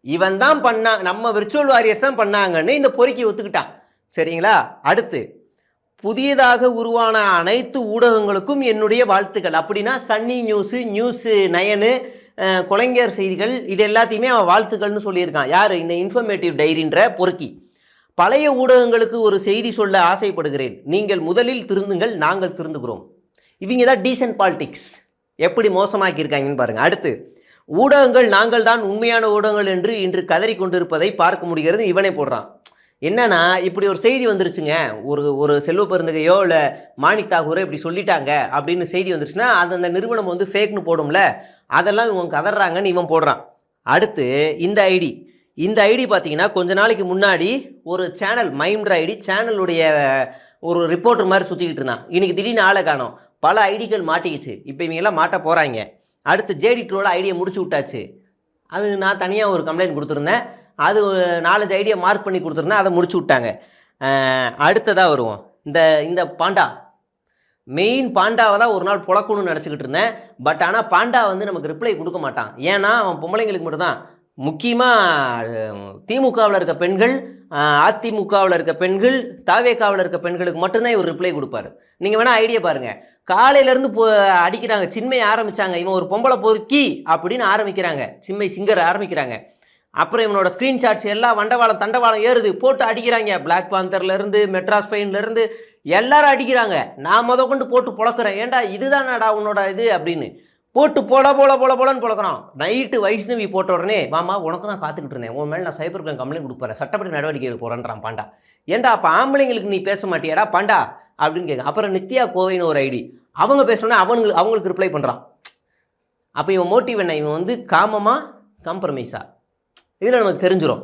இவன் தான் பண்ணா, நம்ம விர்ச்சுவல் வாரியர்ஸ் தான் பண்ணாங்கன்னு இந்த பொறுக்கி ஒத்துக்கிட்டான். சரிங்களா? அடுத்து புதியதாக உருவான அனைத்து ஊடகங்களுக்கும் என்னுடைய வாழ்த்துக்கள். அப்படின்னா சன்னி நியூஸு, நியூஸு 9, கொலைஞர் செய்திகள் இது எல்லாத்தையுமே அவன் வாழ்த்துக்கள்னு சொல்லியிருக்கான். யார்? இந்த இன்ஃபர்மேட்டிவ் டைரின்ற பொறுக்கி. பழைய ஊடகங்களுக்கு ஒரு செய்தி சொல்ல ஆசைப்படுகிறேன். நீங்கள் முதலில் திருந்துங்கள், நாங்கள் திருந்துகிறோம். இவங்க தான் டீசன்ட் பாலிடிக்ஸ் எப்படி மோசமாக்கியிருக்காங்கன்னு பாருங்க. அடுத்து ஊடகங்கள் நாங்கள் தான் உண்மையான ஊடகங்கள் என்று இன்று கதறி கொண்டிருப்பதை பார்க்க முடிகிறது. இவனே போடுறான். என்னன்னா இப்படி ஒரு செய்தி வந்துருச்சுங்க, ஒரு செல்வ பெருந்தகையோ இல்லை மாணிக் தாகூரோ இப்படி சொல்லிட்டாங்க அப்படின்னு செய்தி வந்துருச்சுன்னா அது அந்த நிறுவனம் வந்து ஃபேக்னு போடும்ல, அதெல்லாம் இவங்க கதறாங்கன்னு இவன் போடுறான். அடுத்து இந்த ஐடி பார்த்தீங்கன்னா கொஞ்ச நாளைக்கு முன்னாடி ஒரு சேனல் மைம்ன்ற ஐடி சேனலுடைய ஒரு ரிப்போர்ட்டர் மாதிரி சுற்றிக்கிட்டு இருந்தான். இன்னைக்கு திடீர்னு ஆளை காணோம். பல ஐடிகள் மாட்டிக்கிச்சு. இப்போ இவங்கெல்லாம் மாட்ட போகிறாங்க. அடுத்து ஜேடி ட்ரோல ஐடியை முடிச்சு விட்டாச்சு. அது நான் தனியாக ஒரு கம்ப்ளைண்ட் கொடுத்துருந்தேன். அது 4-5 ஐடியா மார்க் பண்ணி கொடுத்துருந்தேன், அதை முடிச்சு விட்டாங்க. அடுத்ததாக வருவோம். இந்த பாண்டா மெயின் பாண்டாவை தான் ஒரு நாள் புழக்கணும்னு நினச்சிக்கிட்டு இருந்தேன். பட் ஆனால் பாண்டா வந்து நமக்கு ரிப்ளை கொடுக்க மாட்டான். ஏன்னா அவன் பொம்பளைங்களுக்கு மட்டும்தான். முக்கியமாக திமுகவில் இருக்க பெண்கள், அதிமுகவில் இருக்க பெண்கள், தாவேகாவில் இருக்க பெண்களுக்கு மட்டும்தான் இவர் ரிப்ளை கொடுப்பாரு. நீங்கள் வேணால் ஐடியா பாருங்கள். காலையிலேருந்து அடிக்கிறாங்க. சின்மை ஆரம்பித்தாங்க, இவன் ஒரு பொம்பளை பொறுக்கி அப்படின்னு ஆரம்பிக்கிறாங்க. சின்மை சிங்கர் ஆரம்பிக்கிறாங்க. அப்புறம் இவனோட ஸ்க்ரீன்ஷாட்ஸ் எல்லாம் வண்டவாளம் தண்டவாளம் ஏறுது, போட்டு அடிக்கிறாங்க. பிளாக் பாந்தர்லேருந்து மெட்ராஸ் ஃபைன்லேருந்து எல்லாரும் அடிக்கிறாங்க. நான் கொண்டு போட்டு பொழக்கிறேன். ஏன்டா இதுதானடா உன்னோட இது அப்படின்னு போட்டு போலன்னு பொழக்கிறான். நைட்டு வைஷ்ணவி போட்ட உடனே வாமா உனக்கு தான் காத்துக்கிட்டு இருந்தேன், உன் மேலே நான் சைபர் கிரைம் கம்ப்ளைண்ட் கொடுப்பேன், சட்டப்படி நடவடிக்கை எடுக்க போகிறேன்றான் பாண்டா. ஏன்டா அப்போ ஆம்பளைங்களுக்கு நீ பேச மாட்டியாடா பாண்டா அப்படின்னு கேட்க. அப்புறம் நித்யா கோவைன்னு ஒரு ஐடி, அவங்க பேசணுன்னா அவங்களுக்கு ரிப்ளை பண்ணுறான். அப்போ இவன் மோட்டிவ் என்ன? இவன் வந்து காமமாக காம்ப்ரமைஸா? இதில் நமக்கு தெரிஞ்சிடும்.